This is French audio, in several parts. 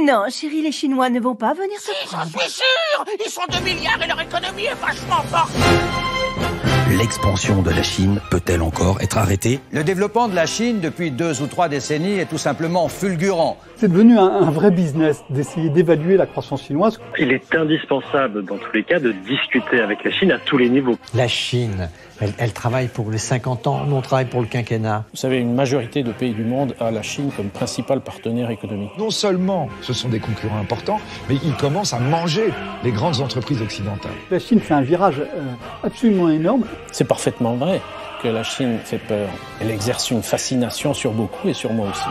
Non, chérie, les Chinois ne vont pas venir te prendre. J'en suis sûr. Ils sont 2 milliards et leur économie est vachement forte. L'expansion de la Chine peut-elle encore être arrêtée? Le développement de la Chine depuis 2 ou 3 décennies est tout simplement fulgurant. C'est devenu un vrai business d'essayer d'évaluer la croissance chinoise. Il est indispensable dans tous les cas de discuter avec la Chine à tous les niveaux. La Chine, elle travaille pour les 50 ans, nous on travaille pour le quinquennat. Vous savez, une majorité de pays du monde a la Chine comme principal partenaire économique. Non seulement ce sont des concurrents importants, mais ils commencent à manger les grandes entreprises occidentales. La Chine fait un virage absolument énorme. C'est parfaitement vrai que la Chine fait peur. Elle exerce une fascination sur beaucoup et sur moi aussi.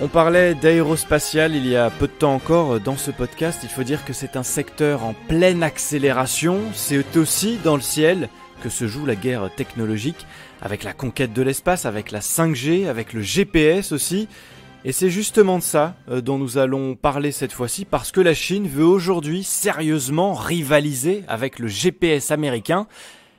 On parlait d'aérospatial il y a peu de temps encore dans ce podcast. Il faut dire que c'est un secteur en pleine accélération. C'est aussi dans le ciel que se joue la guerre technologique, avec la conquête de l'espace, avec la 5G, avec le GPS aussi. Et c'est justement de ça dont nous allons parler cette fois-ci, parce que la Chine veut aujourd'hui sérieusement rivaliser avec le GPS américain.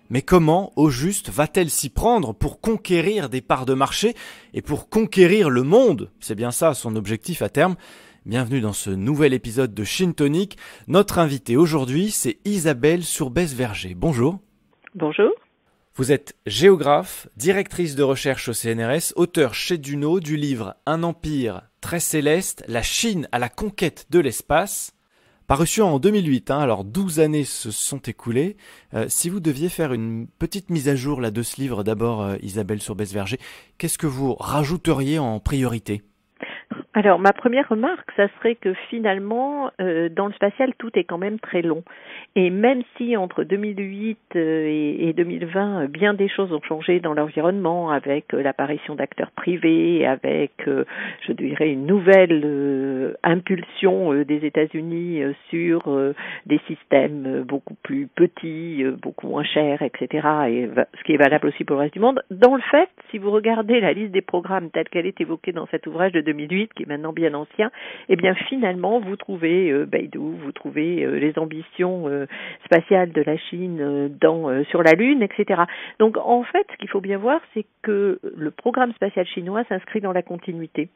Mais comment, au juste, va-t-elle s'y prendre pour conquérir des parts de marché et pour conquérir le monde? C'est bien ça son objectif à terme. Bienvenue dans ce nouvel épisode de Chine Tonique. Notre invitée aujourd'hui, c'est Isabelle Sourbès-Verger. Bonjour. Bonjour. Vous êtes géographe, directrice de recherche au CNRS, auteur chez Duno du livre « Un empire très céleste, la Chine à la conquête de l'espace ». Paru en 2008, alors 12 années se sont écoulées. Si vous deviez faire une petite mise à jour là, de ce livre, d'abord Isabelle Sourbès-Verger, qu'est-ce que vous rajouteriez en priorité ? Alors, ma première remarque, ça serait que finalement, dans le spatial, tout est quand même très long. Et même si entre 2008 et 2020, bien des choses ont changé dans l'environnement, avec l'apparition d'acteurs privés, avec, je dirais, une nouvelle impulsion des États-Unis sur des systèmes beaucoup plus petits, beaucoup moins chers, etc., et ce qui est valable aussi pour le reste du monde. Dans le fait, si vous regardez la liste des programmes telle qu'elle est évoquée dans cet ouvrage de 2008, qui est maintenant bien ancien, eh bien finalement vous trouvez Beidou, vous trouvez les ambitions spatiales de la Chine sur la Lune, etc. Donc en fait, ce qu'il faut bien voir, c'est que le programme spatial chinois s'inscrit dans la continuité.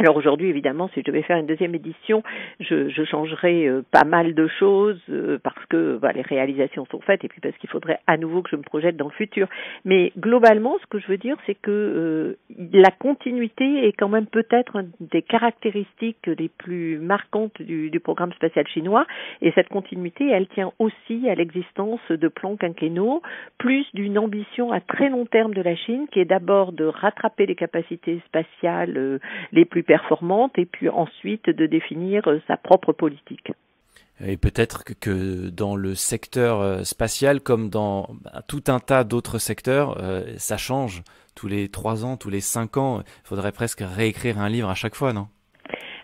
Alors aujourd'hui, évidemment, si je devais faire une deuxième édition, je changerais pas mal de choses parce que les réalisations sont faites et puis parce qu'il faudrait à nouveau que je me projette dans le futur. Mais globalement, ce que je veux dire, c'est que la continuité est quand même peut-être une des caractéristiques les plus marquantes du programme spatial chinois. Et cette continuité, elle tient aussi à l'existence de plans quinquennaux, plus d'une ambition à très long terme de la Chine, qui est d'abord de rattraper les capacités spatiales les plus performante et puis ensuite de définir sa propre politique. Et peut-être que dans le secteur spatial, comme dans tout un tas d'autres secteurs, ça change tous les 3 ans, tous les 5 ans. Il faudrait presque réécrire un livre à chaque fois, non ?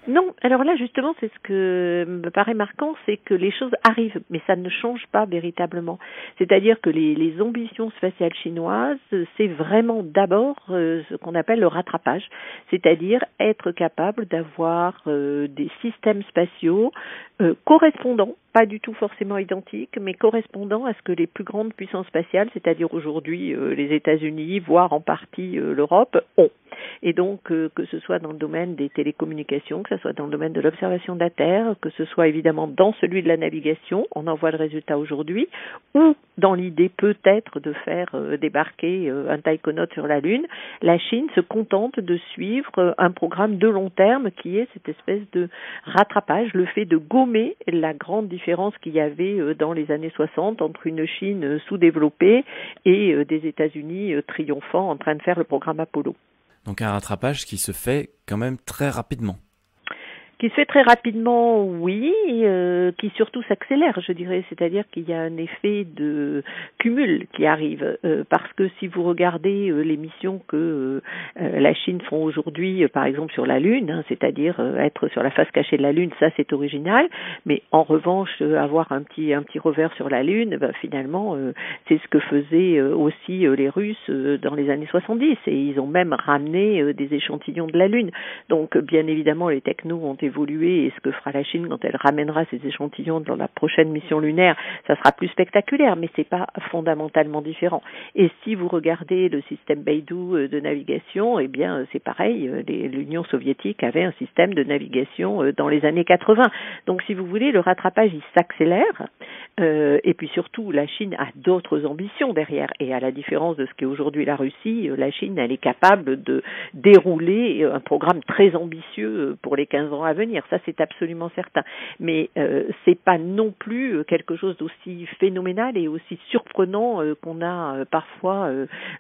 Non, alors là justement c'est ce que me paraît marquant, c'est que les choses arrivent, mais ça ne change pas véritablement. C'est-à-dire que les ambitions spatiales chinoises, c'est vraiment d'abord ce qu'on appelle le rattrapage, c'est-à-dire être capable d'avoir des systèmes spatiaux correspondants, pas du tout forcément identiques, mais correspondants à ce que les plus grandes puissances spatiales, c'est-à-dire aujourd'hui les États-Unis, voire en partie l'Europe, ont. Et donc, que ce soit dans le domaine des télécommunications, que ce soit dans le domaine de l'observation de la Terre, que ce soit évidemment dans celui de la navigation, on en voit le résultat aujourd'hui, ou dans l'idée peut-être de faire débarquer un taïkonaute sur la Lune, la Chine se contente de suivre un programme de long terme qui est cette espèce de rattrapage, le fait de gommer la grande différence qu'il y avait dans les années 60 entre une Chine sous-développée et des États-Unis triomphants en train de faire le programme Apollo. Donc un rattrapage qui se fait quand même très rapidement. Qui se fait très rapidement, oui, qui surtout s'accélère, je dirais, c'est-à-dire qu'il y a un effet de cumul qui arrive, parce que si vous regardez les missions que la Chine font aujourd'hui, par exemple sur la Lune, c'est-à-dire être sur la face cachée de la Lune, ça c'est original, mais en revanche avoir un petit revers sur la Lune, finalement c'est ce que faisaient aussi les Russes dans les années 70, et ils ont même ramené des échantillons de la Lune. Donc bien évidemment les technos ont évoluer et ce que fera la Chine quand elle ramènera ses échantillons dans la prochaine mission lunaire, ça sera plus spectaculaire, mais c'est pas fondamentalement différent. Et si vous regardez le système Beidou de navigation, eh bien c'est pareil, l'Union soviétique avait un système de navigation dans les années 80. Donc si vous voulez, le rattrapage il s'accélère, et puis surtout la Chine a d'autres ambitions derrière, et à la différence de ce qu'est aujourd'hui la Russie, la Chine elle est capable de dérouler un programme très ambitieux pour les 15 ans à venir, ça c'est absolument certain. Mais c'est pas non plus quelque chose d'aussi phénoménal et aussi surprenant qu'on a parfois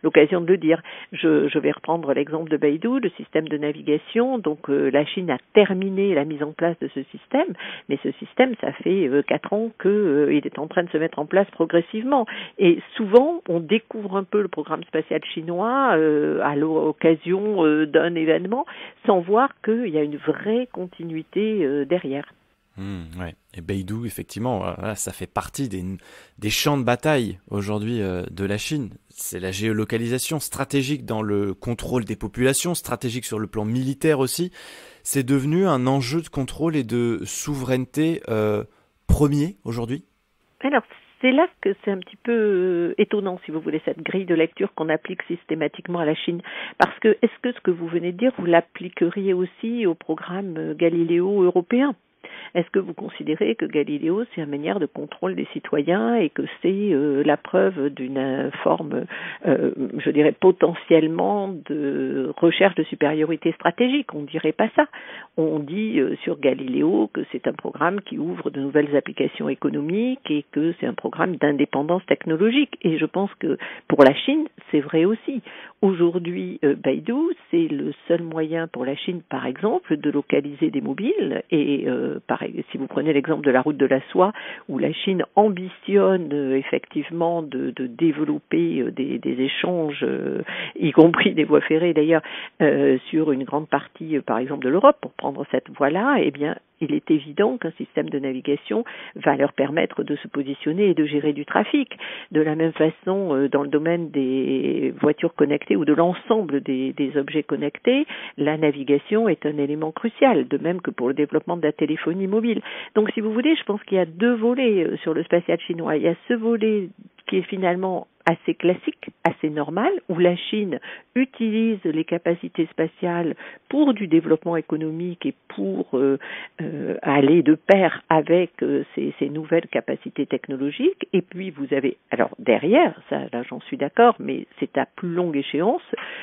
l'occasion de le dire. Je vais reprendre l'exemple de Beidou, le système de navigation. Donc la Chine a terminé la mise en place de ce système, mais ce système, ça fait 4 ans qu'il est en train de se mettre en place progressivement. Et souvent, on découvre un peu le programme spatial chinois à l'occasion d'un événement, sans voir qu'il y a une vraie continuité derrière. Ouais. Et Beidou, effectivement, voilà, ça fait partie des champs de bataille aujourd'hui de la Chine. C'est la géolocalisation stratégique dans le contrôle des populations, stratégique sur le plan militaire aussi. C'est devenu un enjeu de contrôle et de souveraineté premier aujourd'hui. Alors, c'est là que c'est un petit peu étonnant, si vous voulez, cette grille de lecture qu'on applique systématiquement à la Chine. Parce que, est-ce que ce que vous venez de dire, vous l'appliqueriez aussi au programme Galileo européen ? Est-ce que vous considérez que Galiléo, c'est une manière de contrôle des citoyens et que c'est la preuve d'une forme, je dirais, potentiellement de recherche de supériorité stratégique? On ne dirait pas ça. On dit sur Galiléo que c'est un programme qui ouvre de nouvelles applications économiques et que c'est un programme d'indépendance technologique. Et je pense que pour la Chine, c'est vrai aussi. Aujourd'hui, Beidou, c'est le seul moyen pour la Chine, par exemple, de localiser des mobiles. Et si vous prenez l'exemple de la route de la soie, où la Chine ambitionne effectivement de développer des échanges, y compris des voies ferrées d'ailleurs, sur une grande partie, par exemple, de l'Europe, pour prendre cette voie-là, eh bien, il est évident qu'un système de navigation va leur permettre de se positionner et de gérer du trafic. De la même façon, dans le domaine des voitures connectées ou de l'ensemble des objets connectés, la navigation est un élément crucial, de même que pour le développement de la téléphonie mobile. Donc, si vous voulez, je pense qu'il y a 2 volets sur le spatial chinois. Il y a ce volet qui est finalement assez classique, assez normal, où la Chine utilise les capacités spatiales pour du développement économique et pour aller de pair avec ces nouvelles capacités technologiques. Et puis vous avez, alors derrière, ça là j'en suis d'accord, mais c'est à plus longue échéance,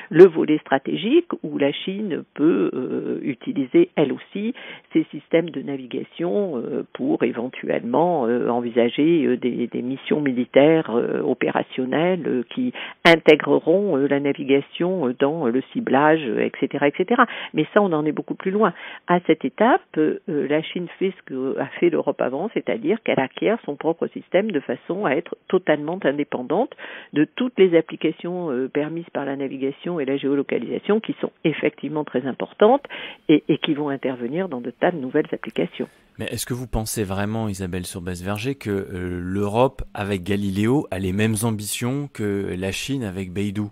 le volet stratégique où la Chine peut utiliser elle aussi ces systèmes de navigation pour éventuellement envisager des missions militaires opérationnelles qui intégreront la navigation dans le ciblage, etc., etc. Mais ça, on en est beaucoup plus loin. À cette étape, la Chine fait ce qu'a fait l'Europe avant, c'est-à-dire qu'elle acquiert son propre système de façon à être totalement indépendante de toutes les applications permises par la navigation et la géolocalisation qui sont effectivement très importantes et qui vont intervenir dans de tas de nouvelles applications. Mais est-ce que vous pensez vraiment, Isabelle Sorbès-Verger, que l'Europe, avec Galiléo, a les mêmes ambitions que la Chine avec Beidou ?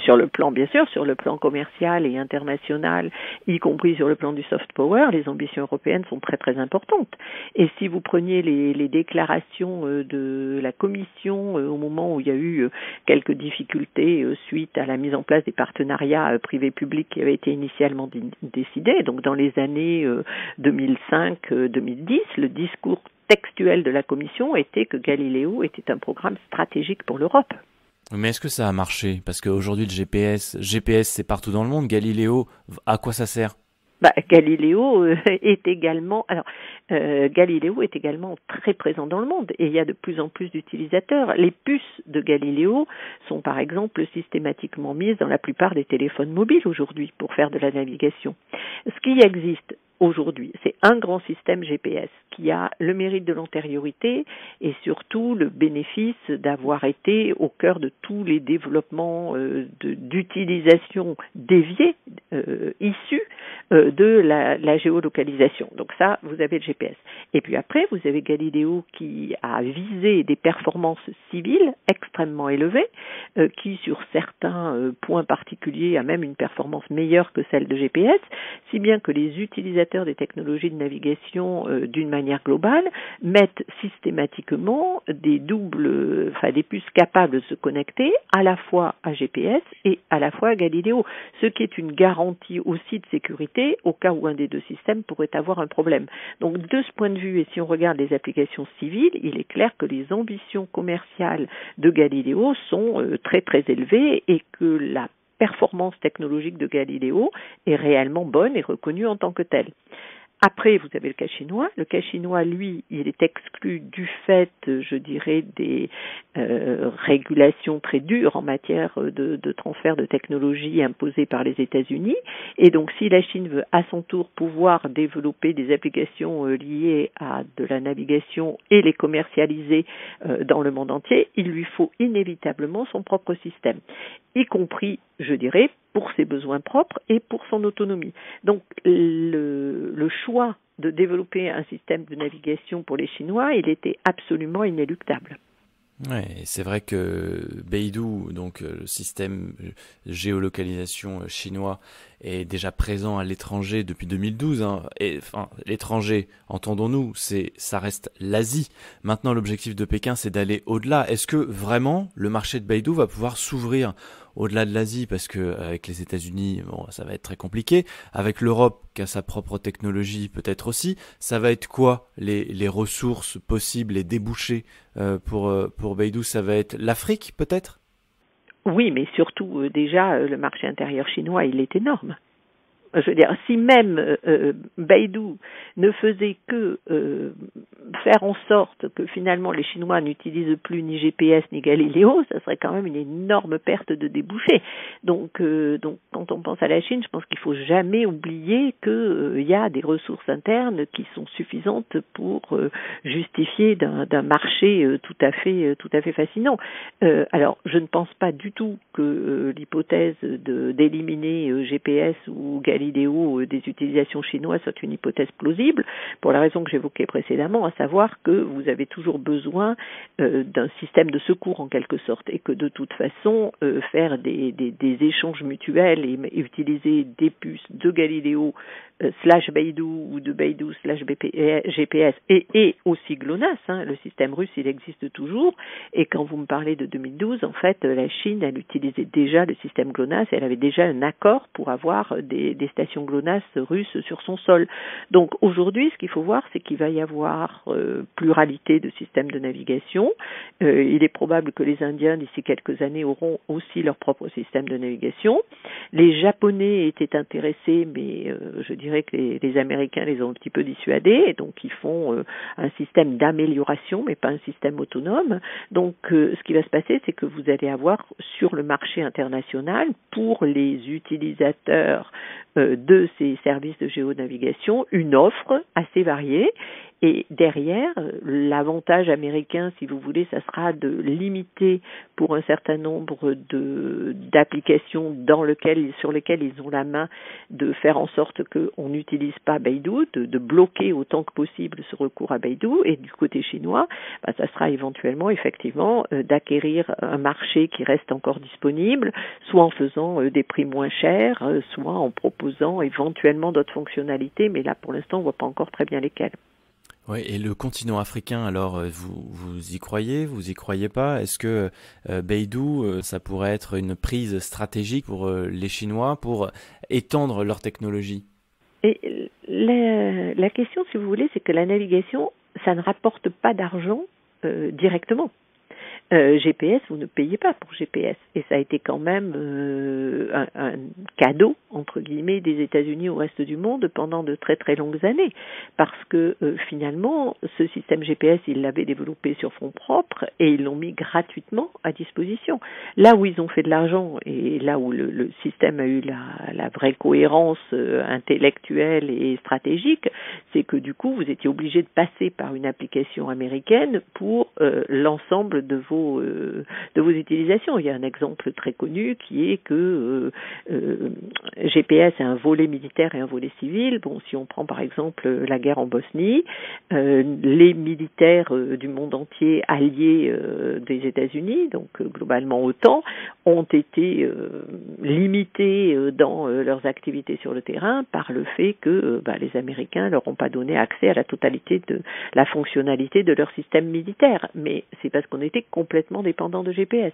Sur le plan, bien sûr, sur le plan commercial et international, y compris sur le plan du soft power, les ambitions européennes sont très très importantes. Et si vous preniez les déclarations de la Commission au moment où il y a eu quelques difficultés suite à la mise en place des partenariats privés-publics qui avaient été initialement décidés, donc dans les années 2005-2010, le discours textuel de la Commission était que Galiléo était un programme stratégique pour l'Europe. Mais est-ce que ça a marché ? Parce qu'aujourd'hui, le GPS c'est partout dans le monde. Galiléo, à quoi ça sert ? Galiléo est également, Galiléo est également très présent dans le monde et il y a de plus en plus d'utilisateurs. Les puces de Galiléo sont par exemple systématiquement mises dans la plupart des téléphones mobiles aujourd'hui pour faire de la navigation. Ce qui existe aujourd'hui, c'est un grand système GPS qui a le mérite de l'antériorité et surtout le bénéfice d'avoir été au cœur de tous les développements d'utilisation déviée issus de la géolocalisation. Donc ça, vous avez le GPS. Et puis après, vous avez Galileo qui a visé des performances civiles extrêmement élevées, qui sur certains points particuliers a même une performance meilleure que celle de GPS, si bien que les utilisateurs des technologies de navigation d'une manière globale mettent systématiquement des puces capables de se connecter à la fois à GPS et à la fois à Galileo, ce qui est une garantie aussi de sécurité au cas où un des deux systèmes pourrait avoir un problème. Donc de ce point de vue, et si on regarde les applications civiles, il est clair que les ambitions commerciales de Galileo sont très très élevées et que la performance technologique de Galileo est réellement bonne et reconnue en tant que telle. Après, vous avez le cas chinois. Le cas chinois, lui, il est exclu du fait, je dirais, des régulations très dures en matière de transfert de technologie imposées par les États-Unis. Et donc, si la Chine veut à son tour pouvoir développer des applications liées à de la navigation et les commercialiser dans le monde entier, il lui faut inévitablement son propre système, y compris, je dirais, pour ses besoins propres et pour son autonomie. Donc le choix de développer un système de navigation pour les Chinois, il était absolument inéluctable. Ouais, c'est vrai que Beidou, donc le système de géolocalisation chinois, est déjà présent à l'étranger depuis 2012. Et enfin, l'étranger, entendons-nous, ça reste l'Asie. Maintenant, l'objectif de Pékin, c'est d'aller au-delà. Est-ce que vraiment le marché de Beidou va pouvoir s'ouvrir au-delà de l'Asie, parce que avec les États-Unis, bon, ça va être très compliqué. Avec l'Europe, qui a sa propre technologie, peut-être aussi. Ça va être quoi les ressources possibles, les débouchés pour Beidou? Ça va être l'Afrique, peut-être? Oui, mais surtout, déjà, le marché intérieur chinois, il est énorme. Je veux dire, si même Beidou ne faisait que faire en sorte que finalement les Chinois n'utilisent plus ni GPS ni Galileo, ça serait quand même une énorme perte de débouchés. Donc quand on pense à la Chine, je pense qu'il faut jamais oublier qu'il y a des ressources internes qui sont suffisantes pour justifier d'un marché tout à fait fascinant. Alors, je ne pense pas du tout que l'hypothèse d'éliminer GPS ou Galileo des utilisations chinoises soit une hypothèse plausible, pour la raison que j'évoquais précédemment, à savoir que vous avez toujours besoin d'un système de secours en quelque sorte, et que de toute façon, faire des échanges mutuels et utiliser des puces de Galileo /Beidou ou de Beidou /GPS et aussi GLONASS, le système russe il existe toujours, et quand vous me parlez de 2012, en fait la Chine elle utilisait déjà le système GLONASS et elle avait déjà un accord pour avoir des stations GLONASS russes sur son sol. Donc aujourd'hui ce qu'il faut voir c'est qu'il va y avoir pluralité de systèmes de navigation. Il est probable que les Indiens d'ici quelques années auront aussi leur propre système de navigation. Les Japonais étaient intéressés mais je dirais que les Américains les ont un petit peu dissuadés, et donc ils font un système d'amélioration, mais pas un système autonome. Donc ce qui va se passer, c'est que vous allez avoir sur le marché international, pour les utilisateurs de ces services de géonavigation, une offre assez variée. Et derrière, l'avantage américain, si vous voulez, ça sera de limiter pour un certain nombre d'applications sur lesquelles ils ont la main, de faire en sorte qu'on n'utilise pas Beidou, de bloquer autant que possible ce recours à Beidou. Et du côté chinois, ça sera éventuellement, effectivement, d'acquérir un marché qui reste encore disponible, soit en faisant des prix moins chers, soit en proposant éventuellement d'autres fonctionnalités, mais là, pour l'instant, on ne voit pas encore très bien lesquelles. Oui, et le continent africain, alors vous y croyez, vous y croyez pas? Est-ce que Beidou, ça pourrait être une prise stratégique pour les Chinois pour étendre leur technologie? Et la question, si vous voulez, c'est que la navigation, ça ne rapporte pas d'argent directement. GPS, vous ne payez pas pour GPS. Et ça a été quand même un cadeau, entre guillemets, des États-Unis au reste du monde pendant de très très longues années. Parce que finalement, ce système GPS, ils l'avaient développé sur fonds propres et ils l'ont mis gratuitement à disposition. Là où ils ont fait de l'argent et là où le système a eu la vraie cohérence intellectuelle et stratégique, c'est que du coup, vous étiez obligé de passer par une application américaine pour l'ensemble de vos utilisations. Il y a un exemple très connu qui est que GPS a un volet militaire et un volet civil. Bon, si on prend par exemple la guerre en Bosnie, les militaires du monde entier alliés des États-Unis, donc globalement OTAN, ont été limités dans leurs activités sur le terrain par le fait que les Américains leur ont pas donné accès à la totalité de la fonctionnalité de leur système militaire. Mais c'est parce qu'on était complètement dépendant de GPS.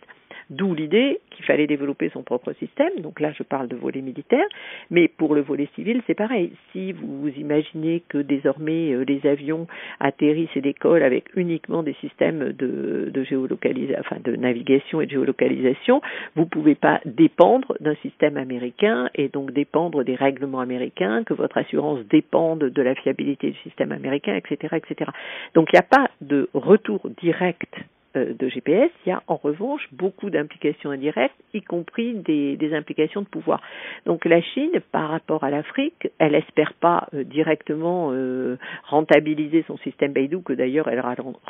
D'où l'idée qu'il fallait développer son propre système. Donc là, je parle de volet militaire, mais pour le volet civil, c'est pareil. Si vous imaginez que désormais les avions atterrissent et décollent avec uniquement des systèmes de géolocalisation, enfin de navigation et de géolocalisation, vous ne pouvez pas dépendre d'un système américain et donc dépendre des règlements américains, que votre assurance dépende de la fiabilité du système américain, etc., etc. Donc il n'y a pas de retour direct de GPS, il y a en revanche beaucoup d'implications indirectes, y compris des implications de pouvoir. Donc la Chine, par rapport à l'Afrique, elle espère pas directement rentabiliser son système Beidou, que d'ailleurs elle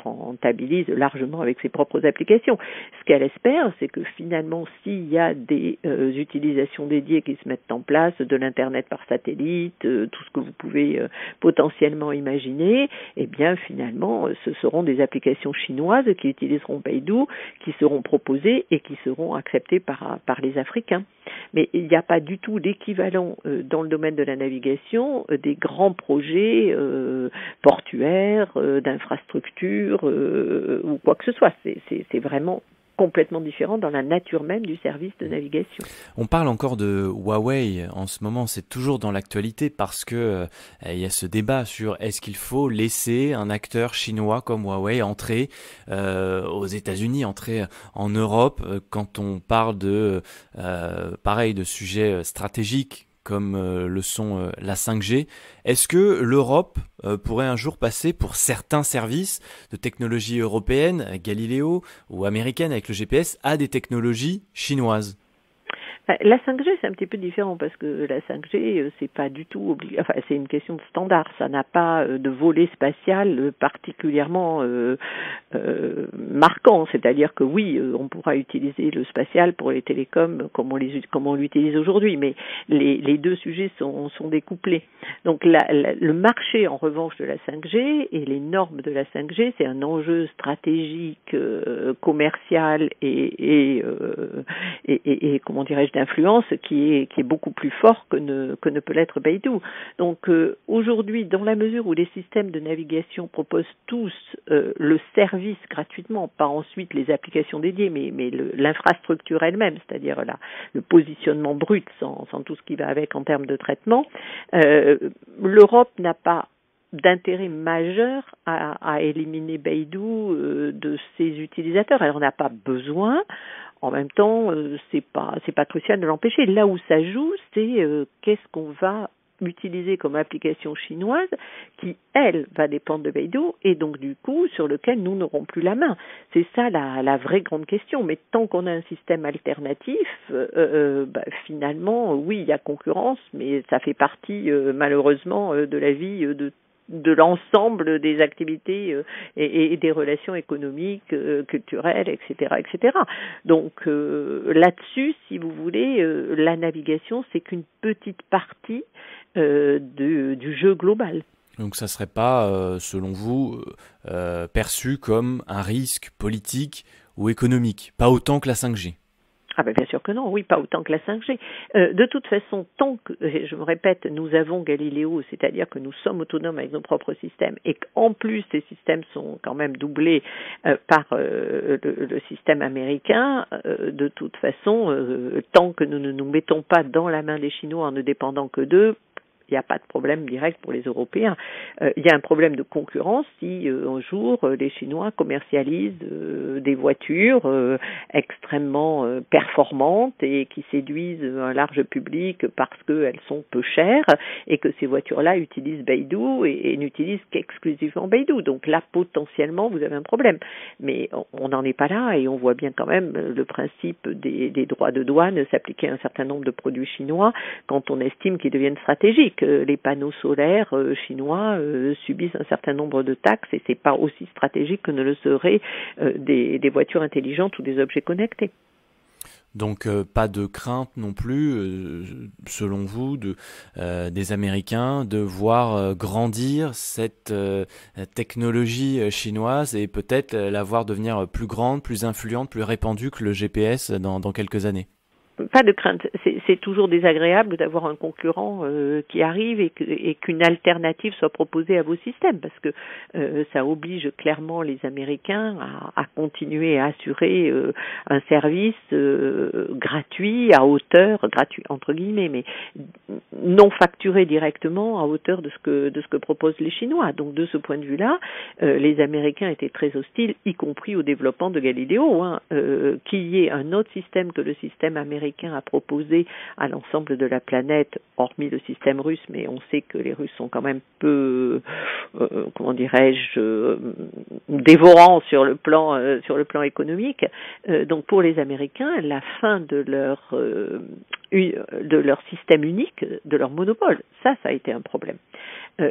rentabilise largement avec ses propres applications. Ce qu'elle espère, c'est que finalement, s'il y a des utilisations dédiées qui se mettent en place, de l'Internet par satellite, tout ce que vous pouvez potentiellement imaginer, eh bien finalement, ce seront des applications chinoises qui utiliseront Beidou, qui seront proposées et qui seront acceptées par les Africains. Mais il n'y a pas du tout d'équivalent dans le domaine de la navigation des grands projets portuaires, d'infrastructures ou quoi que ce soit. C'est vraiment complètement différent dans la nature même du service de navigation. On parle encore de Huawei en ce moment, c'est toujours dans l'actualité parce que il y a ce débat sur est-ce qu'il faut laisser un acteur chinois comme Huawei entrer aux États-Unis, entrer en Europe quand on parle de pareil de sujets stratégiques comme le sont la 5G. Est-ce que l'Europe pourrait un jour passer pour certains services de technologie européenne, Galileo, ou américaine avec le GPS, à des technologies chinoises ? La 5G, c'est un petit peu différent parce que la 5G, c'est pas du tout enfin, c'est une question de standard. Ça n'a pas de volet spatial particulièrement marquant. C'est-à-dire que oui, on pourra utiliser le spatial pour les télécoms comme on l'utilise aujourd'hui, mais les deux sujets sont découplés. Donc le marché, en revanche, de la 5G et les normes de la 5G, c'est un enjeu stratégique, commercial et comment dirais-je, d'influence qui est beaucoup plus fort que ne peut l'être Beidou. Donc aujourd'hui, dans la mesure où les systèmes de navigation proposent tous le service gratuitement, pas ensuite les applications dédiées, mais l'infrastructure elle-même, c'est-à-dire le positionnement brut sans tout ce qui va avec en termes de traitement, l'Europe n'a pas d'intérêt majeur à éliminer Beidou de ses utilisateurs. Elle n'en a pas besoin. En même temps, c'est pas crucial de l'empêcher. Là où ça joue, c'est qu'est-ce qu'on va utiliser comme application chinoise qui, elle, va dépendre de Beidou et donc du coup sur lequel nous n'aurons plus la main. C'est ça la vraie grande question. Mais tant qu'on a un système alternatif, finalement, oui, il y a concurrence, mais ça fait partie malheureusement de la vie de l'ensemble des activités et des relations économiques, culturelles, etc., etc. Donc là-dessus, si vous voulez, la navigation, c'est qu'une petite partie du jeu global. Donc ça ne serait pas, selon vous, perçu comme un risque politique ou économique, pas autant que la 5G ? Ah ben bien sûr que non, oui, pas autant que la 5G. De toute façon, tant que, je me répète, nous avons Galileo, c'est-à-dire que nous sommes autonomes avec nos propres systèmes et qu'en plus ces systèmes sont quand même doublés par le système américain, de toute façon, tant que nous ne nous mettons pas dans la main des Chinois en ne dépendant que d'eux, il n'y a pas de problème direct pour les Européens. Il y a un problème de concurrence si un jour les Chinois commercialisent des voitures extrêmement performantes et qui séduisent un large public parce qu'elles sont peu chères et que ces voitures-là utilisent Beidou et n'utilisent qu'exclusivement Beidou. Donc là, potentiellement, vous avez un problème. Mais on n'en est pas là et on voit bien quand même le principe des droits de douane s'appliquer à un certain nombre de produits chinois quand on estime qu'ils deviennent stratégiques. Les panneaux solaires chinois subissent un certain nombre de taxes et c'est pas aussi stratégique que ne le seraient des voitures intelligentes ou des objets connectés. Donc pas de crainte non plus, selon vous, des Américains de voir grandir cette technologie chinoise et peut-être la voir devenir plus grande, plus influente, plus répandue que le GPS dans quelques années? Pas de crainte. C'est toujours désagréable d'avoir un concurrent qui arrive et qu'une alternative soit proposée à vos systèmes, parce que ça oblige clairement les Américains à continuer à assurer un service gratuit à hauteur, gratuit entre guillemets, mais non facturé directement à hauteur de ce que proposent les Chinois. Donc de ce point de vue-là, les Américains étaient très hostiles, y compris au développement de Galileo. Qu'il y ait un autre système que le système américain a proposé à l'ensemble de la planète, hormis le système russe, mais on sait que les Russes sont quand même peu, dévorants sur le plan économique. Donc pour les Américains, la fin de leur système unique, de leur monopole, ça a été un problème.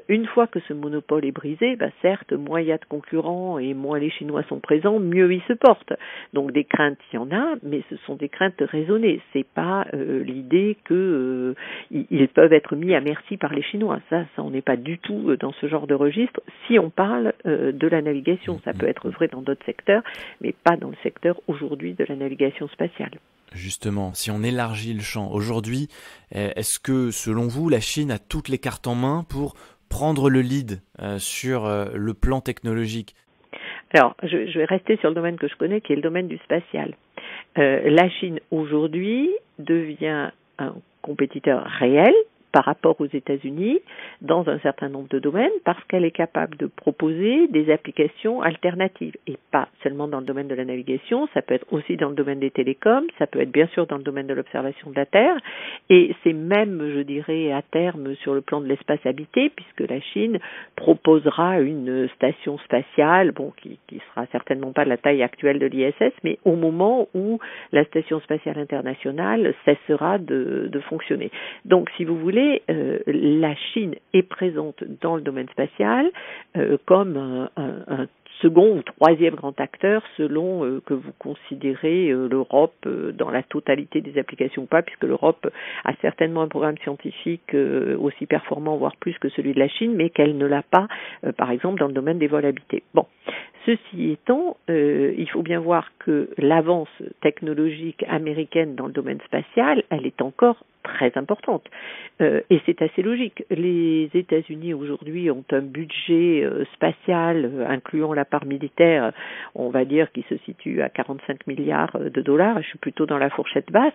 Une fois que ce monopole est brisé, certes, moins il y a de concurrents et moins les Chinois sont présents, mieux ils se portent. Donc des craintes, il y en a, mais ce sont des craintes raisonnées. C'est pas l'idée que ils peuvent être mis à merci par les Chinois. Ça, on n'est pas du tout dans ce genre de registre. Si on parle de la navigation, ça peut être vrai dans d'autres secteurs, mais pas dans le secteur aujourd'hui de la navigation spatiale. Justement, si on élargit le champ, aujourd'hui, est-ce que, selon vous, la Chine a toutes les cartes en main pour prendre le lead sur le plan technologique? Alors, je vais rester sur le domaine que je connais, qui est le domaine du spatial. La Chine, aujourd'hui, devient un compétiteur réel par rapport aux États-Unis dans un certain nombre de domaines parce qu'elle est capable de proposer des applications alternatives et pas seulement dans le domaine de la navigation, ça peut être aussi dans le domaine des télécoms, ça peut être bien sûr dans le domaine de l'observation de la Terre et c'est même, je dirais, à terme sur le plan de l'espace habité puisque la Chine proposera une station spatiale, qui sera certainement pas de la taille actuelle de l'ISS, mais au moment où la station spatiale internationale cessera de fonctionner. Donc, si vous voulez, la Chine est présente dans le domaine spatial comme un second ou troisième grand acteur selon que vous considérez l'Europe dans la totalité des applications ou pas, puisque l'Europe a certainement un programme scientifique aussi performant, voire plus que celui de la Chine, mais qu'elle ne l'a pas, par exemple, dans le domaine des vols habités. Bon, ceci étant, il faut bien voir que l'avance technologique américaine dans le domaine spatial, elle est encore très importante. Et c'est assez logique. Les États-Unis aujourd'hui ont un budget spatial, incluant la part militaire, on va dire, qui se situe à 45 milliards de dollars. Je suis plutôt dans la fourchette basse.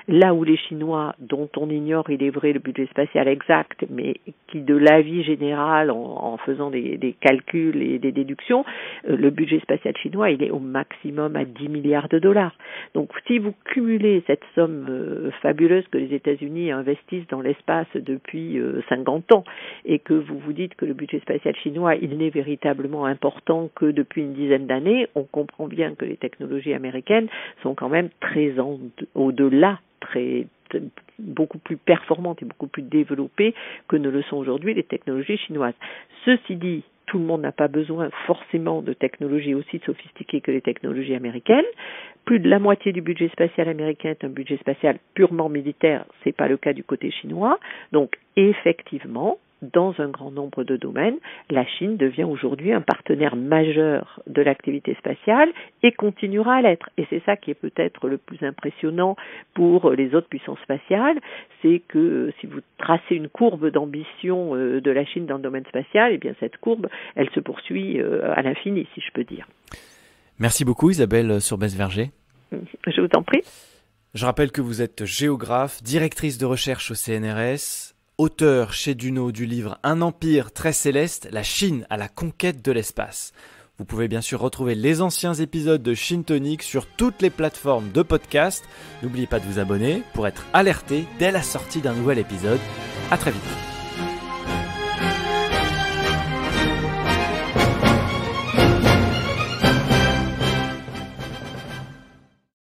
Là où les Chinois, dont on ignore, il est vrai, le budget spatial exact, mais qui, de l'avis général, en faisant des calculs et des déductions, le budget spatial chinois, il est au maximum à 10 milliards de dollars. Donc, si vous cumulez cette somme fabuleuse que les États-Unis investissent dans l'espace depuis 50 ans et que vous vous dites que le budget spatial chinois, il n'est véritablement important que depuis une dizaine d'années, on comprend bien que les technologies américaines sont quand même très au-delà, beaucoup plus performantes et beaucoup plus développées que ne le sont aujourd'hui les technologies chinoises. Ceci dit, tout le monde n'a pas besoin forcément de technologies aussi sophistiquées que les technologies américaines. Plus de la moitié du budget spatial américain est un budget spatial purement militaire. C'est pas le cas du côté chinois. Donc, effectivement, dans un grand nombre de domaines, la Chine devient aujourd'hui un partenaire majeur de l'activité spatiale et continuera à l'être. Et c'est ça qui est peut-être le plus impressionnant pour les autres puissances spatiales, c'est que si vous tracez une courbe d'ambition de la Chine dans le domaine spatial, eh bien cette courbe, elle se poursuit à l'infini, si je peux dire. Merci beaucoup Isabelle Surbès-Verger. Je vous en prie. Je rappelle que vous êtes géographe, directrice de recherche au CNRS, auteur chez Duno du livre Un empire très céleste, la Chine à la conquête de l'espace. Vous pouvez bien sûr retrouver les anciens épisodes de Chine Tonic sur toutes les plateformes de podcast. N'oubliez pas de vous abonner pour être alerté dès la sortie d'un nouvel épisode. À très vite.